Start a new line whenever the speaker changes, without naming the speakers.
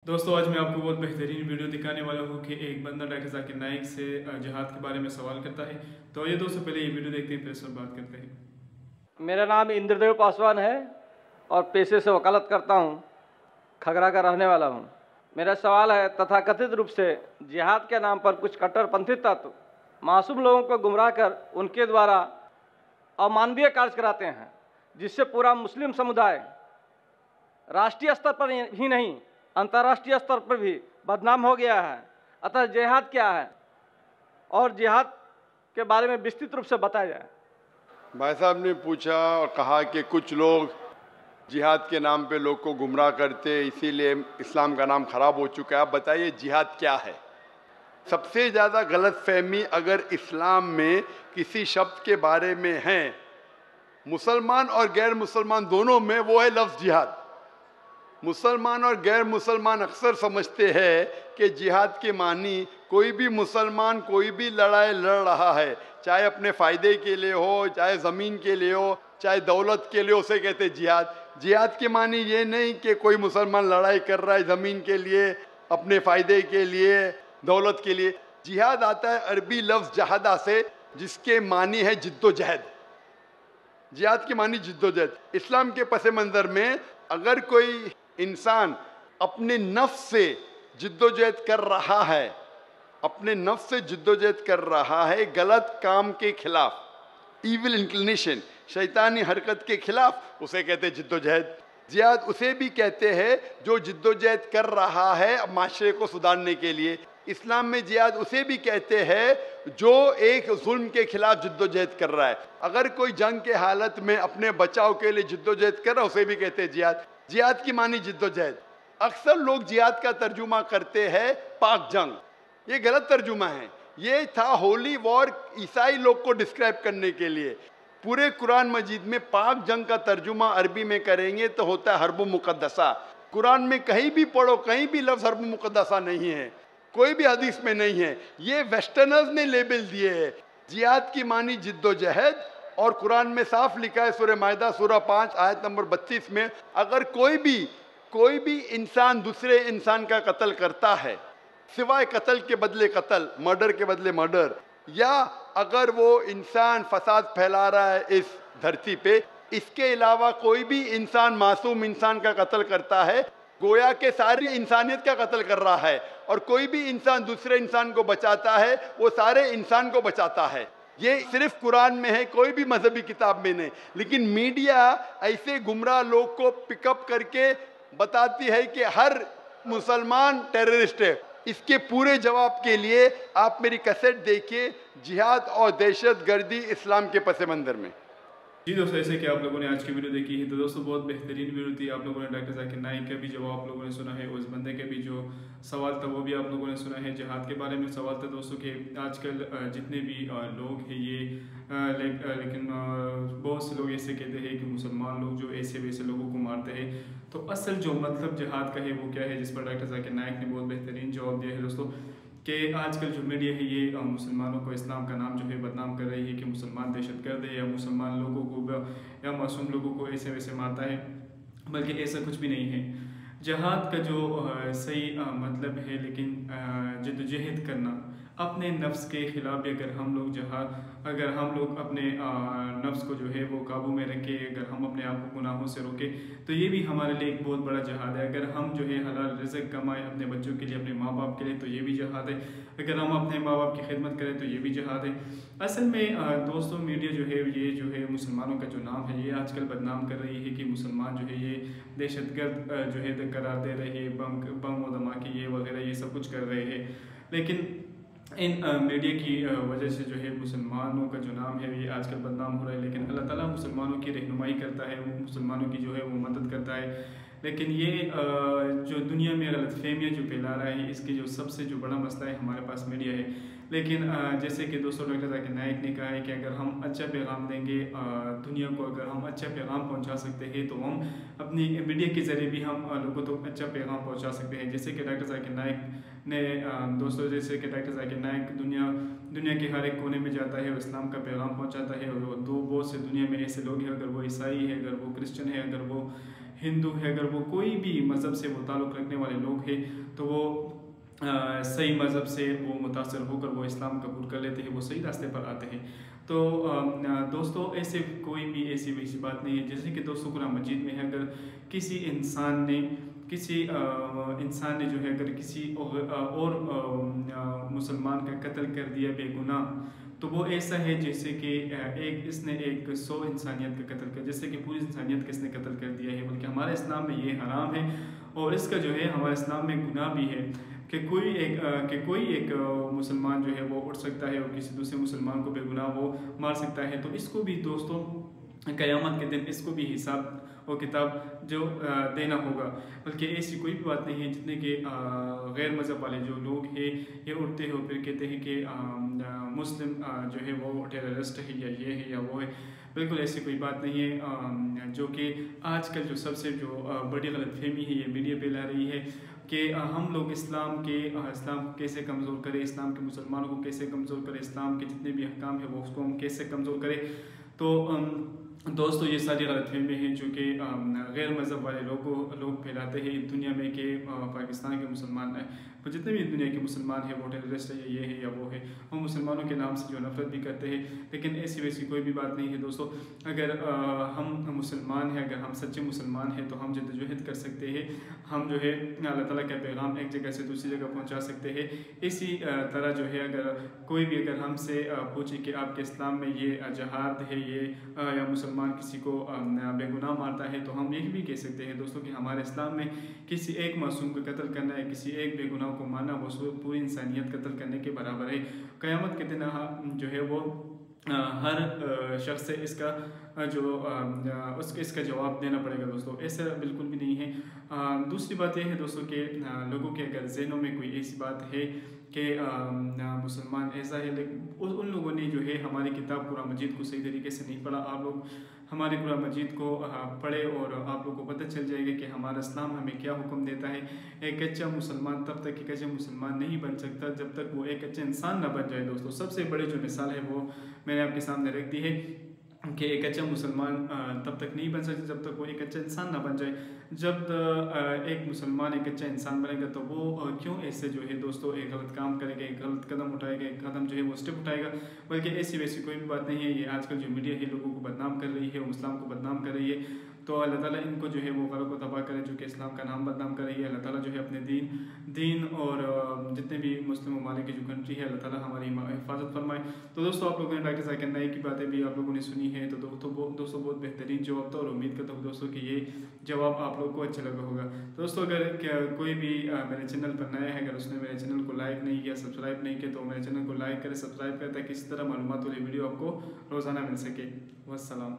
दोस्तों आज मैं आपको बहुत बेहतरीन वीडियो दिखाने वाला हूँ कि एक बंदा डॉक्टर जाकिर नाइक से जिहाद के बारे में सवाल करता है। तो ये दोस्तों पहले ये वीडियो देखते हैं फिर इस पर बात करते हैं।
मेरा नाम इंद्रदेव पासवान है और पेशे से वकालत करता हूँ। खगरा का रहने वाला हूँ। मेरा सवाल है, तथाकथित रूप से जिहाद के नाम पर कुछ कट्टरपंथी तत्व मासूम लोगों को गुमराह कर उनके द्वारा अमानवीय कार्य कराते हैं, जिससे पूरा मुस्लिम समुदाय राष्ट्रीय स्तर पर ही नहीं अंतर्राष्ट्रीय स्तर पर भी बदनाम हो गया है। अतः जिहाद क्या है और जिहाद के बारे में विस्तृत रूप से बताया जाए।
भाई साहब ने पूछा और कहा कि कुछ लोग जिहाद के नाम पे लोग को गुमराह करते, इसीलिए इस्लाम का नाम खराब हो चुका है। आप बताइए जिहाद क्या है। सबसे ज़्यादा गलतफहमी अगर इस्लाम में किसी शब्द के बारे में है, मुसलमान और गैर मुसलमान दोनों में, वो है लफ्ज़ जिहाद। मुसलमान और गैर मुसलमान अक्सर समझते हैं कि जिहाद के मानी कोई भी मुसलमान कोई भी लड़ाई लड़ रहा है, चाहे अपने फ़ायदे के लिए हो, चाहे ज़मीन के लिए हो, चाहे दौलत के लिए, उसे कहते हैं जिहाद। जिहाद के मानी ये नहीं कि कोई मुसलमान लड़ाई कर रहा है ज़मीन के लिए, अपने फ़ायदे के लिए, दौलत के लिए। जिहाद आता है अरबी लफ्ज़ जहादा से, जिसके मानी है जिद्दोजहद। जिहाद के मानी जिद्दोजहद। इस्लाम के पस मंज़र में अगर कोई इंसान अपने नफ्स से जिद्दोजहद कर रहा है, अपने नफ्स से जिद्दोजहद कर रहा है गलत काम के खिलाफ, ईविल इंक्लिनेशन, शैतानी हरकत के खिलाफ, उसे कहते हैं जिद्दोजहद। जिहाद उसे भी कहते हैं जो जिद्दोजहद कर रहा है माशरे को सुधारने के लिए। इस्लाम में जिहाद उसे भी कहते हैं जो एक जुल्म के खिलाफ जिद्दोजहद कर रहा है। अगर कोई जंग के हालत में अपने बचाव के लिए जिद्दोजहद कर रहा है, उसे भी कहते हैं जिहाद। जिहाद की मानी जिद्दोजहद। अक्सर लोग जिहाद का तर्जुमा करते हैं पाक जंग, ये गलत तर्जुमा है। ये था होली वॉर, ईसाई लोग को डिस्क्राइब करने के लिए। पूरे कुरान मजीद में पाक जंग का तर्जुमा अरबी में करेंगे तो होता है हर्ब मुक़द्दसा। कुरान में कहीं भी पढ़ो, कहीं भी लफ्ज़ हर्ब मुक़द्दसा नहीं है, कोई भी हदीस में नहीं है। ये वेस्टर्नर्स ने लेबल दिए है। जिहाद की मानी जिद्दोजहद, और कुरान में साफ लिखा है सूरह माइदा सूरह 5 आयत नंबर 32 में, अगर कोई भी इंसान दूसरे इंसान का कत्ल करता है, सिवाय कत्ल के बदले कत्ल, मर्डर के बदले मर्डर, या अगर वो इंसान फसाद फैला रहा है इस धरती पे, इसके अलावा कोई भी इंसान मासूम इंसान का कत्ल करता है, गोया के सारी इंसानियत का कत्ल कर रहा है। और कोई भी इंसान दूसरे इंसान को बचाता है, वो सारे इंसान को बचाता है। ये सिर्फ कुरान में है, कोई भी मजहबी किताब में नहीं। लेकिन मीडिया ऐसे गुमराह लोग को पिकअप करके बताती है कि हर मुसलमान टेररिस्ट है। इसके पूरे जवाब के लिए आप मेरी कैसेट देखिए, जिहाद और दहशतगर्दी इस्लाम के पस मंज़र में।
जी दोस्तों, ऐसे कि आप लोगों ने आज की वीडियो देखी है, तो दोस्तों बहुत बेहतरीन वीडियो थी। आप लोगों ने डॉक्टर जाकिर नाइक का भी जवाब आप लोगों ने सुना है, उस बंदे के भी जो सवाल था वो भी आप लोगों ने सुना है। जिहाद के बारे में सवाल था दोस्तों कि आजकल जितने भी लोग हैं ये लेकिन बहुत से लोग ऐसे कहते हैं कि मुसलमान लोग जो ऐसे वैसे लोगों को मारते हैं। तो असल जो मतलब जिहाद का है वो क्या है, जिस पर डॉक्टर जाकिर नाइक ने बहुत बेहतरीन जवाब दिया है दोस्तों। कि आजकल जो मीडिया है ये मुसलमानों को इस्लाम का नाम जो है बदनाम कर रही है कि मुसलमान दहशतगर्द है या मुसलमान लोगों को या मासूम लोगों को ऐसे वैसे मारता है, बल्कि ऐसा कुछ भी नहीं है। जिहाद का जो सही मतलब है, लेकिन जद्दोजहद करना अपने नफ्स के खिलाफ भी, अगर हम लोग अपने नफ्स को जो है वो काबू में रखें, अगर हम अपने आप को गुनाहों से रोकें, तो ये भी हमारे लिए एक बहुत बड़ा जिहाद है। अगर हम जो है हलाल रिज़्क़ कमाएं अपने बच्चों के लिए, अपने माँ बाप के लिए, तो ये भी जिहाद है। अगर हम अपने माँ बाप की खिदमत करें तो ये भी जिहाद है। असल में दोस्तों मीडिया जो है ये जो है मुसलमानों का जो नाम है ये आजकल बदनाम कर रही है कि मुसलमान जो है ये दहशतगर्द जो है करार दे रहे हैं, बम व धमाके ये वगैरह ये सब कुछ कर रहे हैं। लेकिन इन मीडिया की वजह से जो है मुसलमानों का जो नाम है ये आजकल बदनाम हो रहा है। लेकिन अल्लाह ताला मुसलमानों की रहनुमाई करता है, वो मुसलमानों की जो है वो मदद करता है। लेकिन ये जो दुनिया में गलतफहमियाँ जो फैला रहा है, इसकी जो सबसे जो बड़ा मसला है हमारे पास मीडिया है। लेकिन जैसे कि दोस्तों डॉक्टर जाकिर नाइक ने कहा है कि अगर हम अच्छा पैगाम देंगे दुनिया को, अगर हम अच्छा पैगाम पहुंचा सकते हैं तो हम अपनी मीडिया के ज़रिए भी हम लोगों तक अच्छा पैगाम पहुंचा सकते हैं। जैसे कि डॉक्टर जाकिर नाइक ने दोस्तों जैसे कि डॉक्टर जाकिर नाइक दुनिया के हर एक कोने में जाता है, वो इस्लाम का पैगाम पहुँचाता है। और बहुत से दुनिया में ऐसे लोग हैं, अगर वो ईसाई है, अगर वो क्रिश्चन है, अगर वो हिंदू है, अगर वो कोई भी मज़हब से वो ताल्लुक़ रखने वाले लोग हैं तो वो सही मज़हब से वो मुतासर होकर वो इस्लाम कबूल कर लेते हैं, वो सही रास्ते पर आते हैं। तो दोस्तों ऐसे कोई भी ऐसी वैसी बात नहीं है। जैसे कि दोस्तों कुरान मजीद में है, अगर किसी इंसान ने जो है अगर किसी और मुसलमान का कत्ल कर दिया बेगुनाह, तो वो ऐसा है जैसे कि इसने 100 इंसानियत का कत्ल कर, जैसे कि पूरी इंसानियत का इसने कत्ल कर दिया है। बल्कि हमारे इस्लाम में ये हराम है और इसका जो है हमारे इस्लाम में गुनाह भी है कि कोई एक मुसलमान जो है वो उठ सकता है और किसी दूसरे मुसलमान को बेगुनाह वो मार सकता है। तो इसको भी दोस्तों क़यामत के दिन इसको भी हिसाब और किताब जो देना होगा। बल्कि ऐसी कोई भी बात नहीं है जितने के गैर मज़हब वाले जो लोग हैं ये उठते हैं और फिर कहते हैं कि मुस्लिम जो है वो टेररिस्ट है या ये है या वो है। बिल्कुल ऐसी कोई बात नहीं है। जो कि आजकल जो सबसे जो बड़ी गलतफहमी है ये मीडिया फैला रही है कि हम लोग इस्लाम को कैसे कमज़ोर करें, इस्लाम के मुसलमानों को कैसे कमज़ोर करें, इस्लाम के जितने भी अहकाम है वो उसको हम कैसे कमज़ोर करें। तो दोस्तों ये सारी गलतफहमी हैं जो कि गैर मज़हब वाले लोग फैलाते हैं दुनिया में कि पाकिस्तान के मुसलमान हैं, तो जितने भी दुनिया के मुसलमान हैं वो टेररिस्ट है, ये है या वो है, वो मुसलमानों के नाम से जो नफरत भी करते हैं। लेकिन ऐसी वैसी कोई भी बात नहीं है दोस्तों। अगर हम मुसलमान हैं, अगर हम सच्चे मुसलमान हैं तो हम जद्दोजहद कर सकते हैं, हम जो है अल्लाह ताला का पैगाम एक जगह से दूसरी जगह पहुँचा सकते हैं। इसी तरह जो है अगर कोई भी अगर हमसे पूछे कि आपके इस्लाम में ये जहाद है ये या मुसलमान किसी को बेगुनाह मारता है, तो हम यही भी कह सकते हैं दोस्तों कि हमारे इस्लाम में किसी एक मासूम को कत्ल करना है, किसी एक बेगुनाह को मारना वो पूरी इंसानियत कत्ल करने के बराबर है। क़यामत के दिन जो है वो हर शख्स से इसका जवाब देना पड़ेगा दोस्तों। ऐसा बिल्कुल भी नहीं है। दूसरी बात यह है दोस्तों कि लोगों के अगर जहनों में कोई ऐसी बात है कि मुसलमान ऐसा है, लेकिन उन लोगों ने जो है हमारी किताब कुरान मजीद को सही तरीके से नहीं पढ़ा। आप लोग हमारे कुरान मजीद को पढ़े और आप लोग को पता चल जाएगा कि हमारा इस्लाम हमें क्या हुक्म देता है। एक अच्छा मुसलमान तब तक एक अच्छा मुसलमान नहीं बन सकता जब तक वो एक अच्छा इंसान ना बन जाए दोस्तों। सबसे बड़ी जो मिसाल है वो मैंने आपके सामने रख दी है कि एक अच्छा मुसलमान तब तक नहीं बन सकता जब तक वो एक अच्छा इंसान ना बन जाए। जब एक मुसलमान एक अच्छा इंसान बनेगा तो वो क्यों ऐसे जो है दोस्तों एक गलत काम करेगा, एक गलत कदम उठाएगा, एक कदम जो है वो स्टेप उठाएगा। बल्कि ऐसी वैसी कोई भी बात नहीं है। ये आजकल जो मीडिया है लोगों को बदनाम कर रही है, इस्लाम को बदनाम कर रही है। तो अल्लाह ताला इनको जो है वो गलत को तबाह करे जो कि इस्लाम का नाम बदनाम कर रही है। अल्लाह ताला जो है अपने दीन और जितने भी मुस्लिम ममालिक की जो कंट्री है अल्लाह ताला हमारी हिफाजत फरमाए। तो दोस्तों आप लोगों ने डॉक्टर ज़ाकिर नाइक की बातें भी आप लोगों ने सुनी है, तो दोस्तों बहुत बेहतरीन जवाब था और उम्मीद करता हूँ दोस्तों कि ये जवाब आप लोग को अच्छा लगा होगा। दोस्तों अगर कोई भी मेरे चैनल पर नया है, अगर उसने मेरे चैनल को लाइक नहीं किया, सब्सक्राइब नहीं किया, तो मेरे चैनल को लाइक करें, सब्सक्राइब करें ताकि इस तरह मालूमात वाली वीडियो आपको रोज़ाना मिल सके। वस्सलाम।